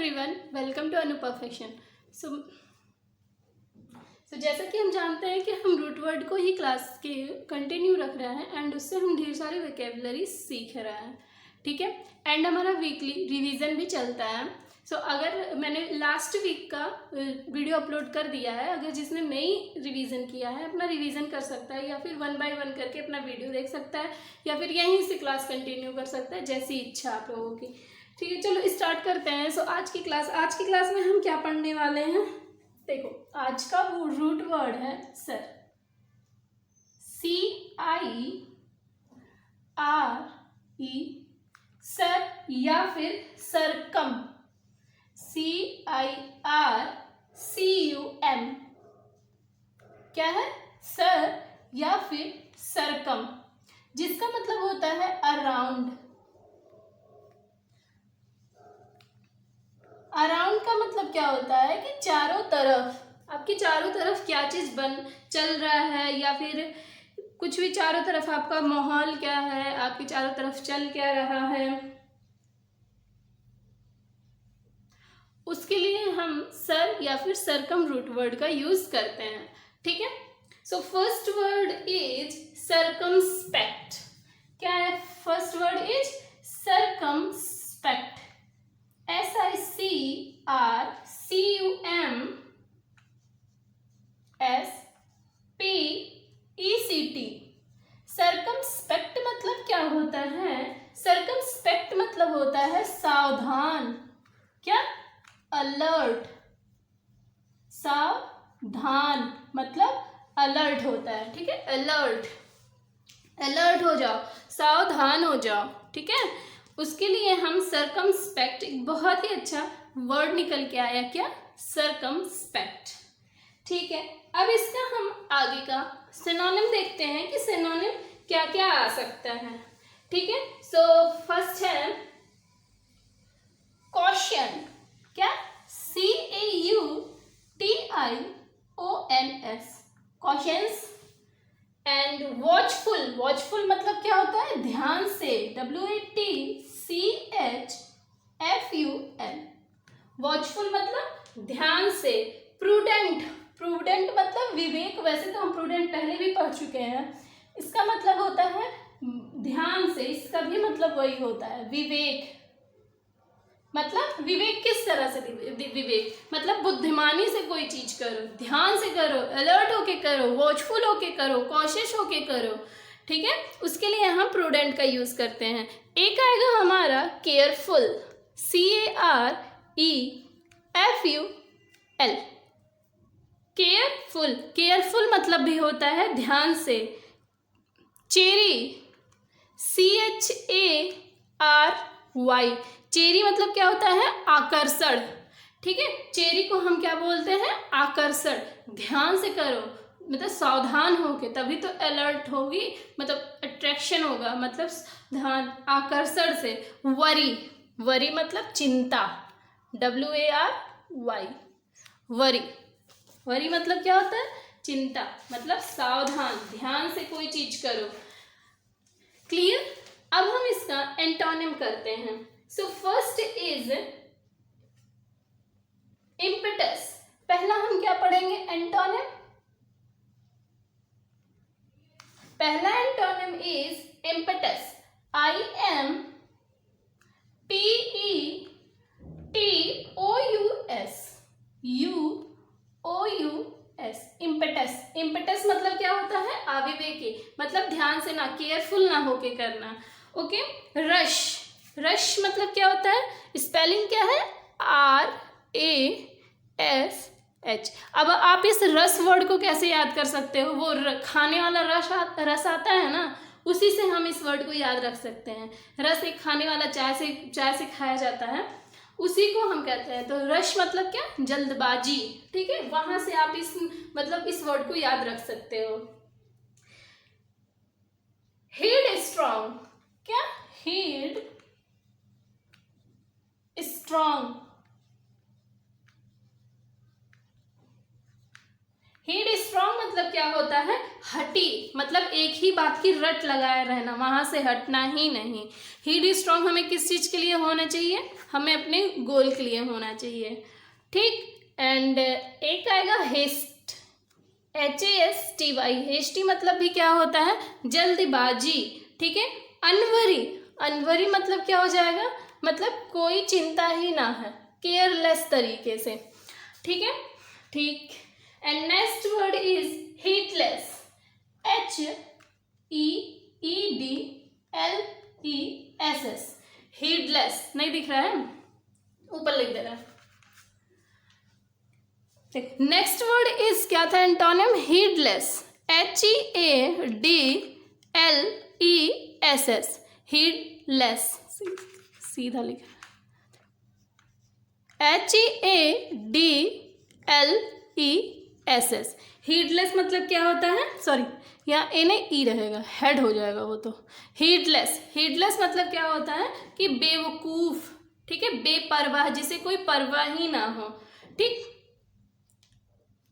Everyone, welcome to Anu perfection. So जैसा कि हम जानते हैं कि हम रूट वर्ड को ही क्लास के कंटिन्यू रख रहे हैं एंड उससे हम ढेर सारी वोकेबलरी सीख रहे हैं, ठीक है। एंड हमारा वीकली रिवीजन भी चलता है। अगर मैंने लास्ट वीक का वीडियो अपलोड कर दिया है, अगर जिसने नहीं रिवीजन किया है अपना रिवीजन कर सकता है, या फिर 1 बाय 1 करके अपना वीडियो देख सकता है, या फिर यहीं से क्लास कंटिन्यू कर सकता है, जैसी इच्छा आप लोगों की। ठीक है, चलो स्टार्ट करते हैं। आज की क्लास में हम क्या पढ़ने वाले हैं? देखो, आज का वो रूट वर्ड है सर, CIRE, सर, या फिर सरकम, CIRCUM। क्या है? सर या फिर सरकम, जिसका मतलब होता है अराउंड। अराउंड का मतलब क्या होता है कि चारों तरफ, आपकी चारों तरफ क्या चीज चल रहा है, या फिर कुछ भी चारों तरफ आपका माहौल क्या है, आपकी चारों तरफ चल क्या रहा है, उसके लिए हम सर या फिर सरकम रूट वर्ड का यूज करते हैं, ठीक है। First word is circumspect. क्या है? First word is circumspect, SICRCUMSPECT। Circumspect मतलब क्या होता है? सरकमस्पेक्ट मतलब होता है सावधान। क्या? अलर्ट। सावधान मतलब अलर्ट होता है, ठीक है। अलर्ट हो जाओ, सावधान हो जाओ, ठीक है। उसके लिए हम सरकमस्पेक्ट, एक बहुत ही अच्छा वर्ड निकल के आया। क्या? सरकमस्पेक्ट, ठीक है। अब इसका हम आगे का सिनोनिम देखते हैं कि सिनोनिम क्या क्या आ सकता है, ठीक है। फर्स्ट है कॉशन। क्या? CAUTIONS, cautions. And watchful, watchful मतलब क्या होता है? ध्यान से, WATCHFUL, वॉचफुल मतलब ध्यान से। प्रूडेंट, प्रूडेंट मतलब विवेक। वैसे तो हम प्रूडेंट पहले भी पढ़ चुके हैं। इसका मतलब होता है ध्यान से, इसका भी मतलब वही होता है, विवेक। मतलब विवेक किस तरह से? विवेक मतलब बुद्धिमानी से कोई चीज करो, ध्यान से करो, अलर्ट होके करो, वॉचफुल होके करो, कॉशियस होके करो, ठीक है। उसके लिए हम प्रूडेंट का यूज करते हैं। एक आएगा हमारा केयरफुल, CAREFUL, केयरफुल। केयरफुल मतलब भी होता है ध्यान से। चेरी, CHARY, चेरी मतलब क्या होता है? आकर्षण, ठीक है। चेरी को हम क्या बोलते हैं? आकर्षण। ध्यान से करो मतलब सावधान होके, तभी तो अलर्ट होगी, मतलब अट्रैक्शन होगा, मतलब ध्यान, आकर्षण से। वरी, वरी मतलब चिंता, WARY, वरी। वरी मतलब क्या होता है? चिंता, मतलब सावधान, ध्यान से कोई चीज करो। क्लियर? अब हम इसका एंटोनिम करते हैं। First is impetus. पहला हम क्या पढ़ेंगे? एंटोनिम। पहला antonym is impetus, IMPETOUS, impetus. Impetus मतलब क्या होता है? आविवेकी, मतलब ध्यान से ना, केयरफुल ना होके करना, ओके। रश, रश मतलब क्या होता है? स्पेलिंग क्या है? RASH। अब आप इस रस वर्ड को कैसे याद कर सकते हो? वो खाने वाला रस आता है ना, उसी से हम इस वर्ड को याद रख सकते हैं। रस एक खाने वाला, चाय से खाया जाता है, उसी को हम कहते हैं। तो रश मतलब क्या? जल्दबाजी, ठीक है। वहां से आप इस वर्ड को याद रख सकते हो। Headstrong. क्या? Headstrong. हेड स्ट्रॉन्ग मतलब क्या होता है, हटी, मतलब एक ही बात की रट लगाए रहना, वहां से हटना ही नहीं। हीड स्ट्रांग हमें किस चीज के लिए होना चाहिए, हमें अपने गोल के लिए होना चाहिए, ठीक। एंड एक आएगा हेस्ट, HASTY, हेस्टी मतलब भी क्या होता है, जल्दबाजी, ठीक है। अनवरी, अनवरी मतलब क्या हो जाएगा, मतलब कोई चिंता ही ना है, केयरलेस तरीके से, ठीक है, ठीक। And next word is heedless, HEEDLESS, heedless, नहीं दिख रहा है, ऊपर लिख दे रहा है। नेक्स्ट वर्ड इज क्या था एंटोनिम, हीडलेस, HEADLESS, हीडलेस, सीधा लिखा, HEADLESS, हीडलेस मतलब क्या होता है, सॉरी यहाँ ए नहीं ई रहेगा, हेड हो जाएगा वो तो, हीडलेस, हीडलेस मतलब क्या होता है कि बेवकूफ, ठीक है, बेपरवाह, जिसे कोई परवाह ही ना हो, ठीक।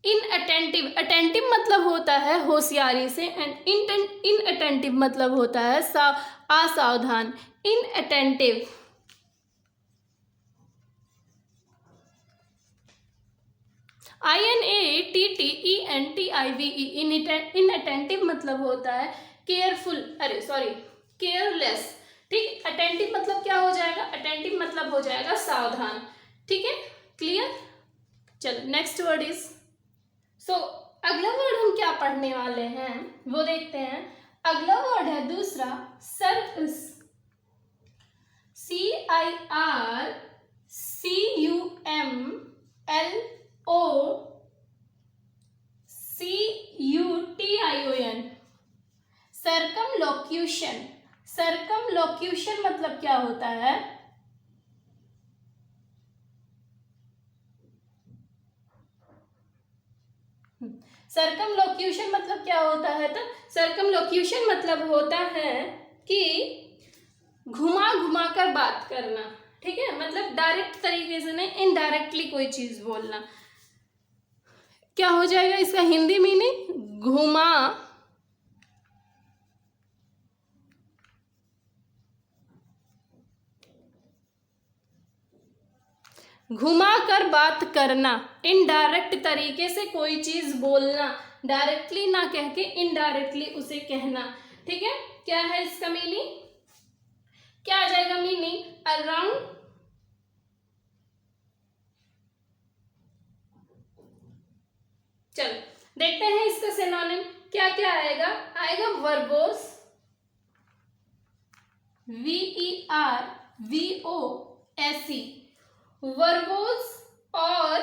इनअटेंटिव, अटेंटिव मतलब होता है होशियारी से, एंड इनअटेंटिव मतलब होता है असावधान, इनअटेंटिव। INATTENTIVE, इनअटेंटिव मतलब होता है केयरफुल, अरे सॉरी केयरलेस, ठीक। अटेंटिव मतलब क्या हो जाएगा, अटेंटिव मतलब हो जाएगा सावधान, ठीक है, क्लियर। चलो नेक्स्ट वर्ड इज, सो अगला वर्ड हम क्या पढ़ने वाले हैं वो देखते हैं। अगला वर्ड है दूसरा सर्कस, CIRCUMLOCUTION, सर्कमलोक्यूशन, सर्कमलोक्यूशन मतलब क्या होता है, सर्कमलोक्यूशन मतलब क्या होता है, तो सर्कमलोक्यूशन मतलब होता है कि घुमा घुमा कर बात करना, ठीक है, मतलब डायरेक्ट तरीके से नहीं, इनडायरेक्टली कोई चीज बोलना। क्या हो जाएगा इसका हिंदी मीनिंग, घुमा घुमा कर बात करना, इनडायरेक्ट तरीके से कोई चीज बोलना, डायरेक्टली ना कह के इनडायरेक्टली उसे कहना, ठीक है। क्या है इसका मीनिंग, क्या आ जाएगा मीनिंग, अराउंड, चलो देखते हैं इसका सिनोनिम क्या क्या आएगा। आएगा वर्बोस, VERBOSE, वर्बोस, और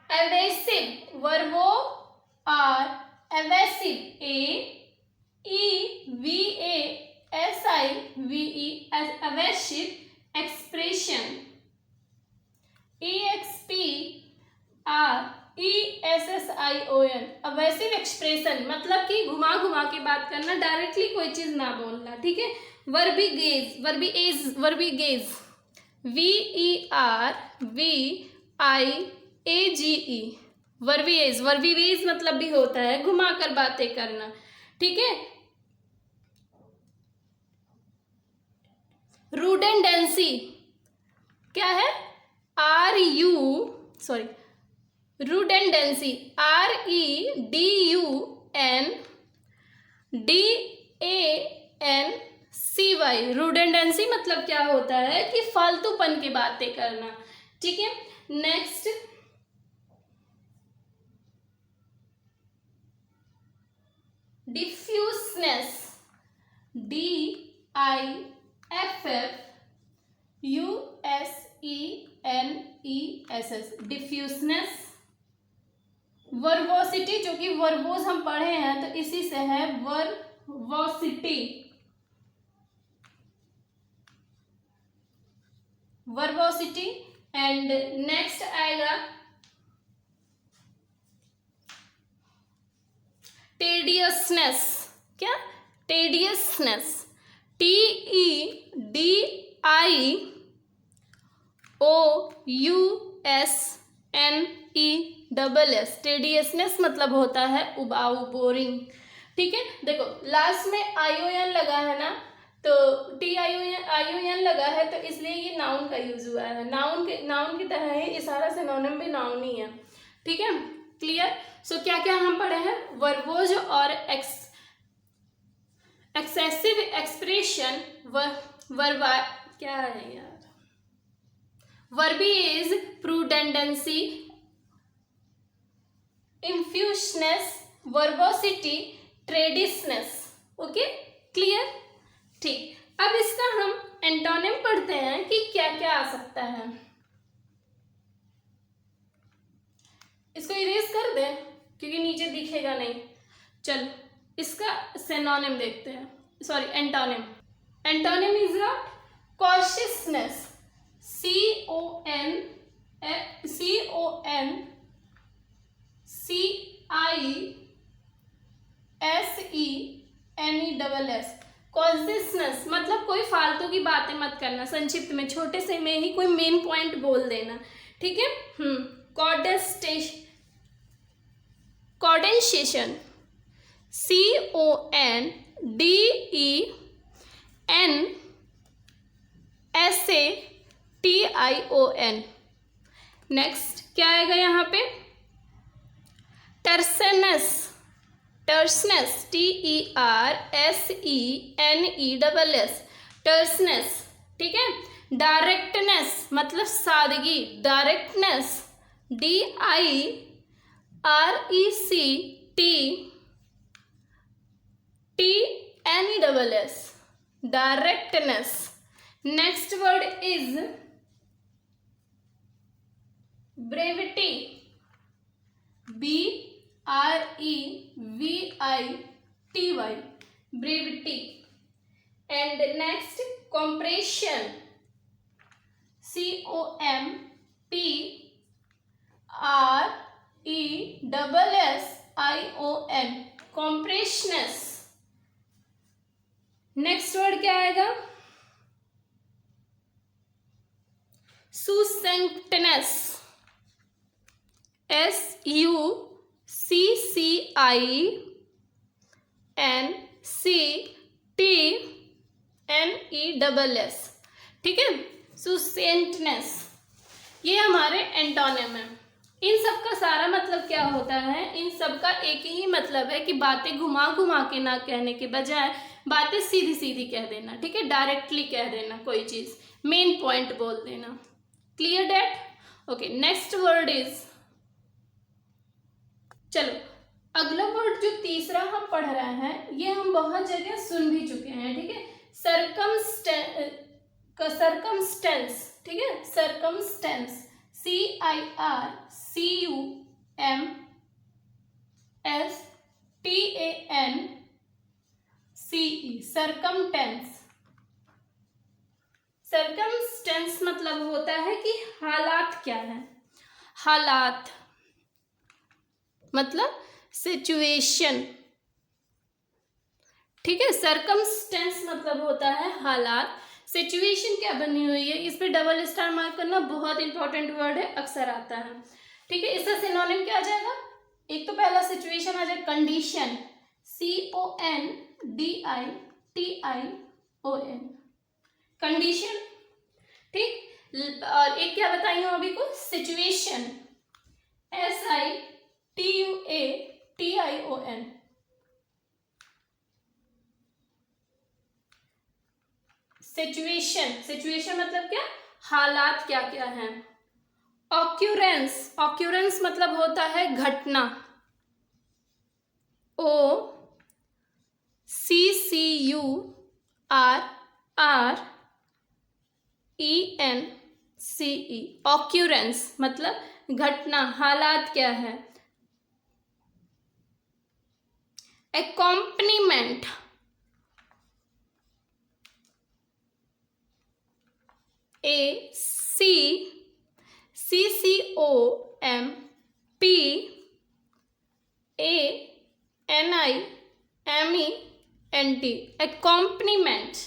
एवेसिव, वर्बो और एवेसिव, AEVASIVE, एवेसिव, एक्सप्रेशन, EXPRESSION, एवेसिव एक्सप्रेशन मतलब कि घुमा घुमा के बात करना, डायरेक्टली कोई चीज ना बोलना, ठीक है। वर्बिगेज, वर्बिगेज, VERBIAGE, वर्बिगेज, वर्बिगेज मतलब भी होता है घुमा कर बातें करना, ठीक है। रूडेंडेंसी क्या है, रूडेंडेंसी, REDUNDANCY, रूडेंडेंसी मतलब क्या होता है कि फालतूपन की बातें करना, ठीक है। Next डिफ्यूजनेस, DIFFUSENESS, डिफ्यूजनेस। वर्बोसिटी, जो कि वर्बोस हम पढ़े हैं तो इसी से है वर्बोसिटी, वर्बोसिटी। एंड नेक्स्ट आएगा टेडियसनेस, क्या, टेडियसनेस, TEDIOUSNESS, TEDNESS, टेडियसनेस मतलब होता है उबाऊ, बोरिंग। ठीक है, देखो लास्ट में ION लगा है ना, तो TION लगा है, तो इसलिए ये नाउन का यूज हुआ है। नाउन की तरह है, इशारा सिनोनिम भी नाउन ही है। ठीक है, क्लियर। सो क्या क्या हम पढ़े हैं, वर्बोज और एक्सेसिव एक्सप्रेशन, वर्बा क्या है यार, वर्बिएज, प्रूडेंडेंसी, इंफ्यूशनेस, वर्बोसिटी, ट्रेडिशनेस। Okay, clear. ठीक, अब इसका हम एंटोनिम पढ़ते हैं कि क्या क्या आ सकता है। इसको इरेज कर दें क्योंकि नीचे दिखेगा नहीं। चलो इसका सिनोनिम देखते हैं, sorry antonym. Antonym is consciousness, CONCIOUSNESS, consciousness मतलब कोई फालतू की बातें मत करना, संक्षिप्त में छोटे से में ही कोई मेन पॉइंट बोल देना। ठीक है, कॉडेंशिएशन, CONDENSATION। नेक्स्ट क्या आएगा यहाँ पे, टर्सनेस, TERSNESS, टर्सनेस। ठीक है, डायरेक्टनेस मतलब सादगी, directness, DIRECTNESS, directness. Next word is brevity, BREVITY, brevity. And next compression, COMPRESSION, compressness. Next word क्या आएगा, सुसेंक्टनेस, SUCCINCTNESS। ठीक है, सुसेंटनेस। ये हमारे एंटोनिम है। इन सब का सारा मतलब क्या होता है, इन सब का एक ही मतलब है कि बातें घुमा घुमा के ना कहने के बजाय बातें सीधी सीधी कह देना। ठीक है, डायरेक्टली कह देना, कोई चीज मेन पॉइंट बोल देना। Clear that. Okay, next word is, चलो अगला वर्ड जो तीसरा हम पढ़ रहे हैं, ये हम बहुत जगह सुन भी चुके हैं। ठीक है, सरकमस्टेंस। ठीक है, सरकमस्टेंस, CIRCUMSTANCE, सरकमटेंस। सरकमस्टेंस मतलब होता है कि हालात क्या है, हालात मतलब सिचुएशन। ठीक है, सरकमस्टेंस मतलब होता है हालात, सिचुएशन क्या बनी हुई है, इस पे डबल स्टार मार्क करना बहुत इंपॉर्टेंट वर्ड है, अक्सर आता है। ठीक है, इसका सिनोनिम क्या आ जाएगा, एक तो पहला सिचुएशन आ जाए कंडीशन, CONDITION, कंडीशन। ठीक, और एक क्या बताई हूं अभी को, सिचुएशन, SITUATION। सिचुएशन, सिचुएशन मतलब क्या, हालात क्या क्या हैं। ऑक्यूरेंस, ऑक्यूरेंस मतलब होता है घटना, OCCURRENCE, ऑक्यूरेंस मतलब घटना, हालात क्या है। एक्कॉम्पनीमेंट, ACCOMPANIMENT, एक्कॉम्पनीमेंट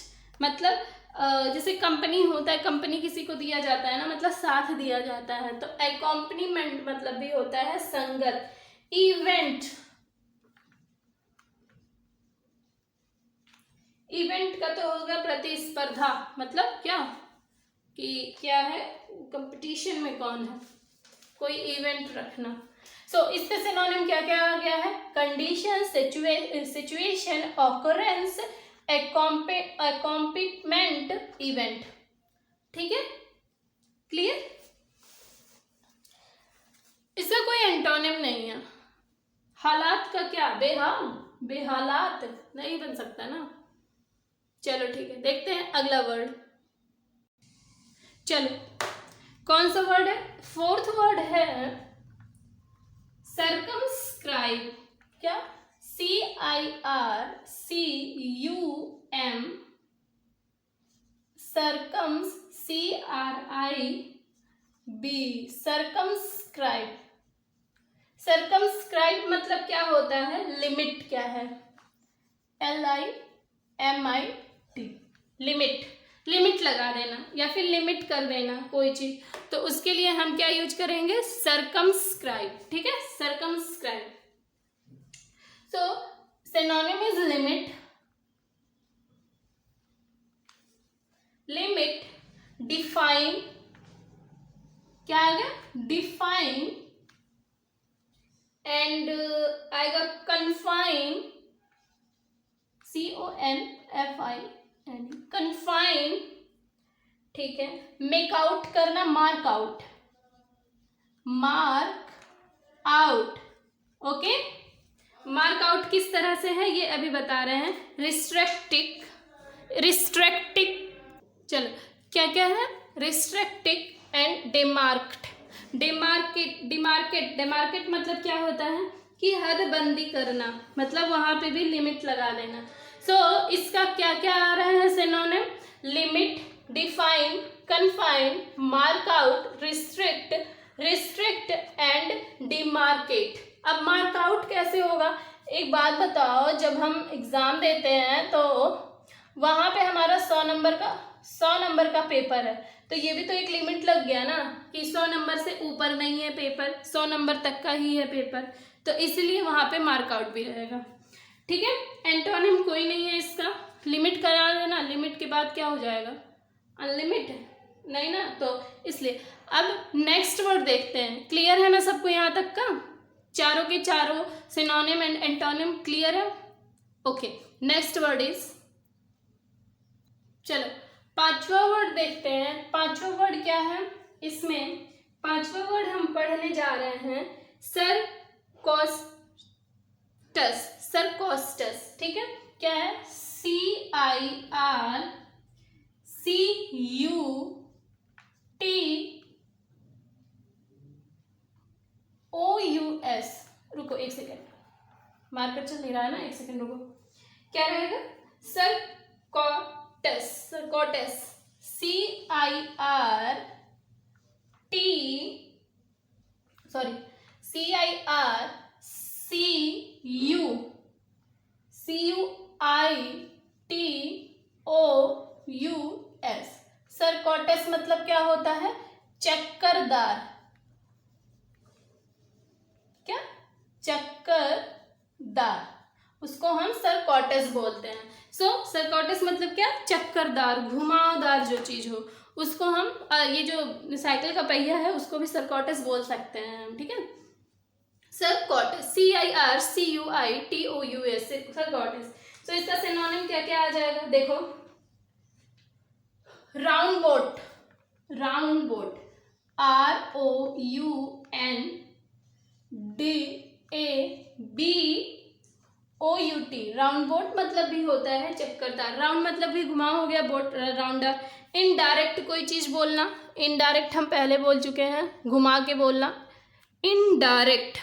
मतलब जैसे कंपनी होता है, कंपनी किसी को दिया जाता है ना, मतलब साथ दिया जाता है, तो एकॉम्पनीमेंट मतलब भी होता है संगत। इवेंट, इवेंट का तो होगा प्रतिस्पर्धा, मतलब क्या कि क्या है, कंपटीशन में कौन है, कोई इवेंट रखना। सो इससे सिनोनिम क्या क्या आ गया है, कंडीशन, सिचुएशन, ऑकरेंस, अकॉम्पिटमेंट, इवेंट। ठीक है, क्लियर। इसका कोई एंटोनिम नहीं है। हालात का क्या, बेहाल, बेहालात नहीं बन सकता ना। चलो ठीक है, देखते हैं अगला वर्ड। चलो कौन सा वर्ड है, फोर्थ वर्ड है सर्कमस्क्राइब। क्या, CIRCUM, सर्कम्स, CRIB, सर्कमस्क्राइब। सर्कमस्क्राइब मतलब क्या होता है, लिमिट क्या है, LIMIT, लिमिट, लिमिट लगा देना या फिर लिमिट कर देना कोई चीज, तो उसके लिए हम क्या यूज करेंगे, सर्कमस्क्राइब। ठीक है, circumscribe. So synonym is limit, limit, define, क्या आएगा, डिफाइन, एंड आएगा कन्फाइन, CONFIN, कन्फाइन। ठीक है, मेक आउट करना, mark out, mark out. Okay, mark out किस तरह से है ये अभी बता रहे हैं, रिस्ट्रिक्टिक, रिस्ट्रिक्टिक, चलो क्या क्या है, रिस्ट्रिक्टिक एंड डिमार्क्ड। डिमार्केट, डिमार्केट, डिमार्केट मतलब क्या होता है कि हद बंदी करना, मतलब वहां पे भी लिमिट लगा देना। सो इसका क्या क्या आ रहा है synonym, limit, define, confine, mark out, restrict, restrict and demarcate. अब मार्क आउट कैसे होगा, एक बात बताओ, जब हम एग्जाम देते हैं तो वहां पे हमारा 100 नंबर का पेपर है, तो ये भी तो एक लिमिट लग गया ना कि 100 नंबर से ऊपर नहीं है पेपर, 100 नंबर तक का ही है पेपर, तो इसलिए वहां पे मार्क आउट भी रहेगा। ठीक है, एंटोनिम कोई नहीं है इसका, लिमिट करा देना, लिमिट के बाद क्या हो जाएगा, अनलिमिटेड, नहीं ना, तो इसलिए। अब नेक्स्ट वर्ड देखते हैं, क्लियर है ना सबको यहाँ तक का, चारों के चारों सिनोनिम एंड एंटोनिम क्लियर है। ओके, नेक्स्ट वर्ड इज, चलो पांचवा वर्ड देखते हैं। पांचवा वर्ड क्या है, इसमें पांचवा वर्ड हम पढ़ने जा रहे हैं सरकोस्टस, सरकोस्टस। ठीक है, क्या है, CIRCUTOUS। रुको एक सेकेंड, मार्कर चल नहीं रहा है ना, एक सेकेंड रुको, क्या रहेगा, सरकोस्टस, सरकोस्टस, CIRCUITOUS। सरकोस्टस मतलब क्या होता है, चक्करदार, क्या, चक्करदार, उसको हम सरकोस्टस बोलते हैं। सो सरकोस्टस मतलब क्या, चक्करदार, घुमावदार जो चीज हो, उसको हम ये जो साइकिल का पहिया है उसको भी सरकोस्टस बोल सकते हैं हम। ठीक है, सरकोस्टस, CIRCUITOUS, सरकोस्टस। तो इसका सिनोनिम क्या क्या आ जाएगा, देखो, round boat, round boat, ROUNDABOUT, round boat मतलब भी होता है चक्करदार, राउंड मतलब भी घुमाव हो गया, बोट राउंडर। इनडायरेक्ट कोई चीज बोलना, इनडायरेक्ट हम पहले बोल चुके हैं, घुमा के बोलना, indirect.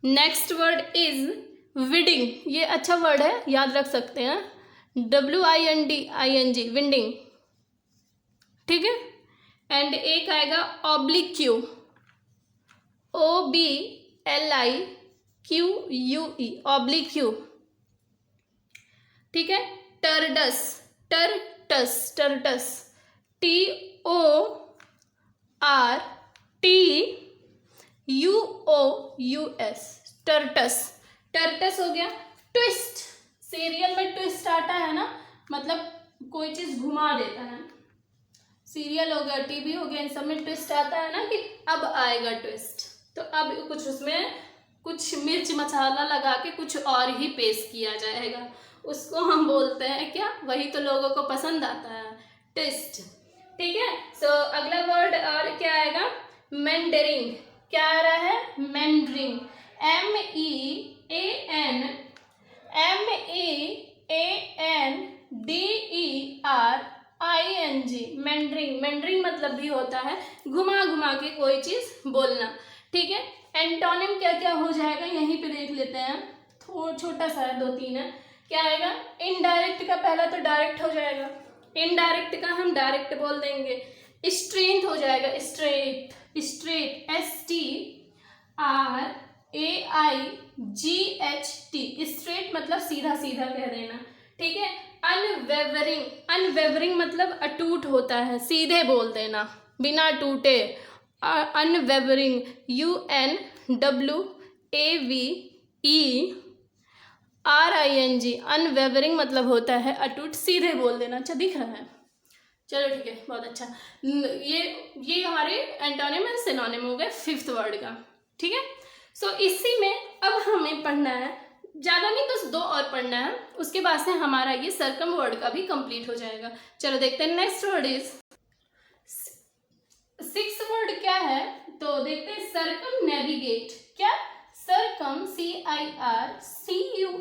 Next word is weeding, ये अच्छा वर्ड है, याद रख सकते हैं, WINDING, विंडिंग। ठीक है, एंड एक आएगा ऑब्लिक्यू, OBLIQUE, ऑब्लिक्यू। ठीक है, टर्टस, टर्टस, टर्टस, TORTUOUS, टर्टस, टर्टस हो गया। ट्विस्ट, सीरियल में ट्विस्ट आता है ना, मतलब कोई चीज घुमा देता है। सीरियल हो गया, टीवी हो गया, इन सब में ट्विस्ट आता है ना कि अब आएगा ट्विस्ट, तो अब कुछ उसमें कुछ मिर्च मसाला लगा के कुछ और ही पेश किया जाएगा, उसको हम बोलते हैं क्या, वही तो लोगों को पसंद आता है, ट्विस्ट। ठीक है, सो अगला वर्ड और क्या आएगा, मैंडरिंग। क्या आ रहा है, मैंडरिंग, MEANDERING, मैंडरिंग। मैंडरिंग मतलब भी होता है घुमा घुमा के कोई चीज बोलना। ठीक है, एंटोनिम क्या क्या हो जाएगा यहीं पे देख लेते हैं, थोड़ा छोटा सा है, 2-3 है। क्या आएगा, इनडायरेक्ट का पहला तो डायरेक्ट हो जाएगा, इनडायरेक्ट का हम डायरेक्ट बोल देंगे। स्ट्रेंथ हो जाएगा, स्ट्रेट, स्ट्रेट, STRAIGHT, स्ट्रेट मतलब सीधा सीधा कह देना। ठीक है, अनवेवरिंग, अनवेवरिंग मतलब अटूट होता है, सीधे बोल देना बिना टूटे, अनवेवरिंग, UNWAVERING, अनवेवरिंग मतलब होता है अटूट, सीधे बोल देना। अच्छा दिख रहा है, चलो ठीक है, बहुत अच्छा। ये हमारे एंटोनिम एंड सिनोनिम हो गए 5th वर्ड का। ठीक है, सो इसी में अब हमें पढ़ना है, ज़्यादा नहीं बस 2 और पढ़ना है, उसके बाद से हमारा ये सर्कम वर्ड का भी कंप्लीट हो जाएगा। चलो देखते हैं, next word is 6th word क्या है, तो देखते हैं सर्कम नेविगेट। क्या, circum, CIRCUM,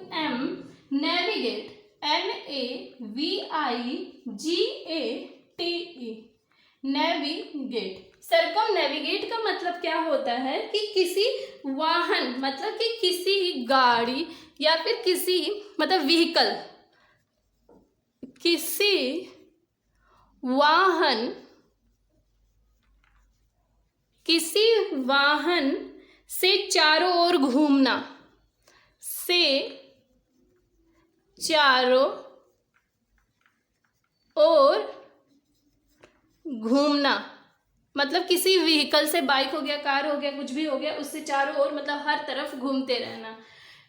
navigate, NAVIGATE, navigate. Circum navigate का मतलब क्या होता है कि किसी वाहन, मतलब कि किसी गाड़ी या फिर किसी मतलब व्हीकल, किसी वाहन से चारों ओर घूमना, से चारों ओर घूमना, मतलब किसी व्हीकल से, बाइक हो गया, कार हो गया, कुछ भी हो गया, उससे चारों ओर मतलब हर तरफ घूमते रहना।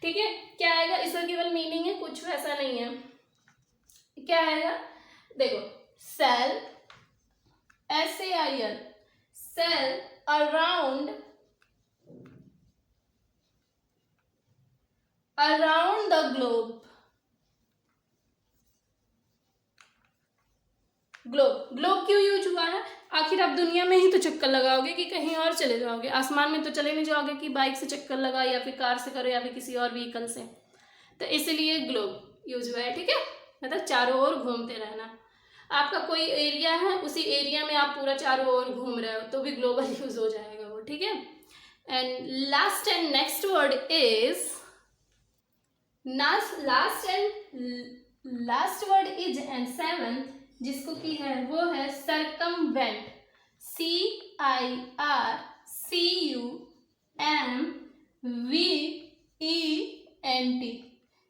ठीक है, क्या आएगा, इसका केवल मीनिंग है, कुछ वैसा नहीं है। क्या आएगा, देखो, sail, SAIL, sail around the globe, globe क्यों यूज हुआ है, आखिर आप दुनिया में ही तो चक्कर लगाओगे कि कहीं और चले जाओगे, आसमान में तो चले नहीं जाओगे कि बाइक से चक्कर लगा या फिर कार से करो या फिर किसी और व्हीकल से, तो इसलिए ग्लोब यूज हुआ है। ठीक है, मतलब चारों ओर घूमते रहना, आपका कोई एरिया है, उसी एरिया में आप पूरा चारों ओर घूम रहे हो तो भी ग्लोबल यूज हो जाएगा वो। ठीक है, and last and next word is last word is and 7th जिसको की है वो है सर्कमवेंट, CIRCUMVENT।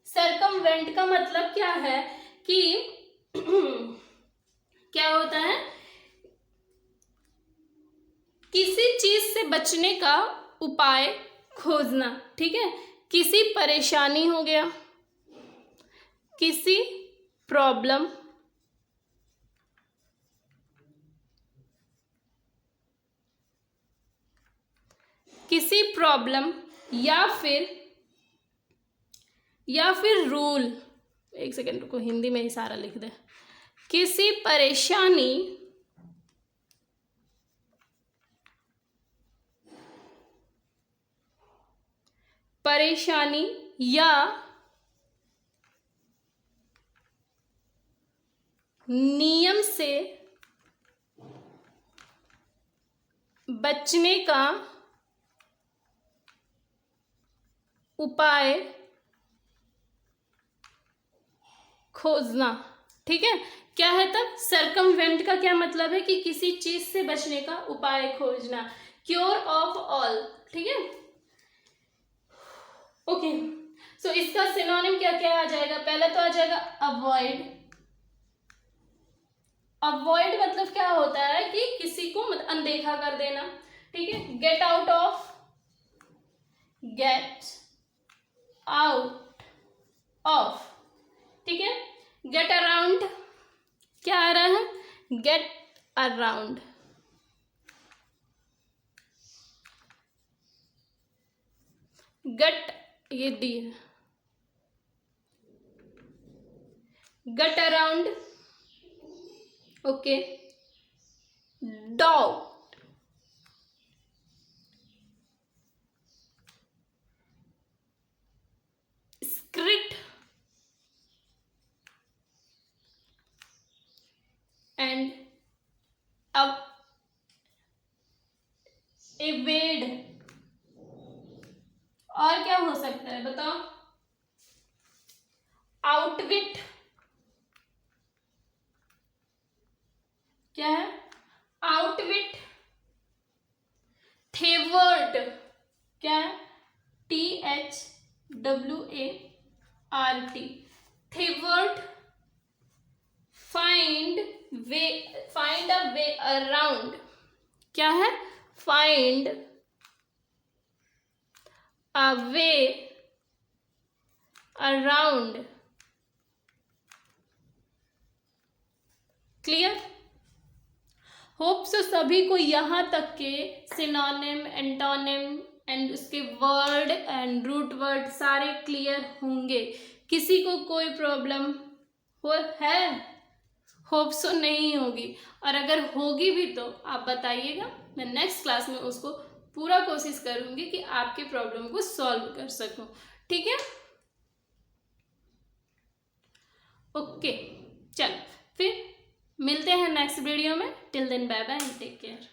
सर्कमवेंट का मतलब क्या है कि क्या होता है, किसी चीज से बचने का उपाय खोजना। ठीक है, किसी परेशानी हो गया, किसी प्रॉब्लम, या फिर रूल, एक सेकेंड रुको, हिंदी में ही सारा लिख दे, किसी परेशानी या नियम से बचने का उपाय खोजना। ठीक है, क्या है तब, सर्कमवेंट का क्या मतलब है कि किसी चीज से बचने का उपाय खोजना, क्योर ऑफ ऑल। ठीक है, ओके, सो इसका सिनोनिम क्या क्या आ जाएगा, पहले तो आ जाएगा अवॉइड, अवॉइड मतलब क्या होता है कि किसी को अनदेखा कर देना, ठीक है। Get out of, get out of, ठीक है। गेट अराउंड, क्या आ रहा है, गेट अराउंड। गट, ये डी है, get around, okay. Doubt, script and अब एवेड, और क्या हो सकता है बताओ, आउटविट, क्या है, आउटविट। थेवर्ड, क्या है, THWART, thwart. Find way, find a way around, क्या है, find a way around. Clear? Hope so सभी को यहाँ तक के सिनोनिम, एंटोनिम एंड उसके वर्ड एंड रूट वर्ड सारे क्लियर होंगे। किसी को कोई प्रॉब्लम हो है? होप सो नहीं होगी, और अगर होगी भी तो आप बताइएगा, मैं नेक्स्ट क्लास में उसको पूरा कोशिश करूँगी कि आपके प्रॉब्लम को सॉल्व कर सकूँ, ठीक है। ओके, चल फिर मिलते हैं नेक्स्ट वीडियो में। Till then bye bye and take care.